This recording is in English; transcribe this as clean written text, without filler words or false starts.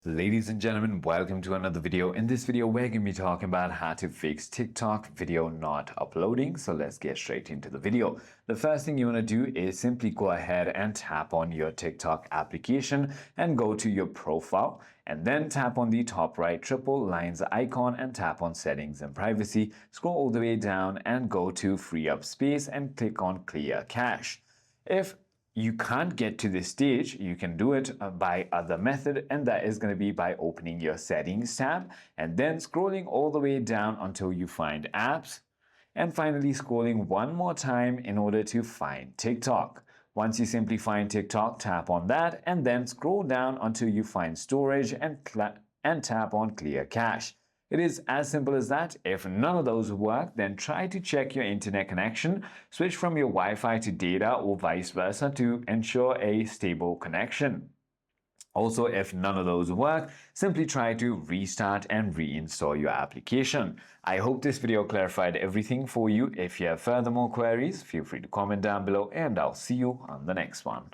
Ladies and gentlemen, welcome to another video. In this video, we're going to be talking about how to fix TikTok video not uploading. So let's get straight into the video. The first thing you want to do is simply go ahead and tap on your TikTok application and go to your profile, and then tap on the top right triple lines icon and tap on settings and privacy. Scroll all the way down and go to free up space and click on clear cache. If you can't get to this stage, you can do it by other method, and that is going to be by opening your settings tab and then scrolling all the way down until you find apps, and finally scrolling one more time in order to find TikTok. Once you simply find TikTok, tap on that and then scroll down until you find storage and tap on clear cache. It is as simple as that. If none of those work, then try to check your internet connection, switch from your Wi-Fi to data or vice versa to ensure a stable connection. Also, if none of those work, simply try to restart and reinstall your application. I hope this video clarified everything for you. If you have further more queries, feel free to comment down below and I'll see you on the next one.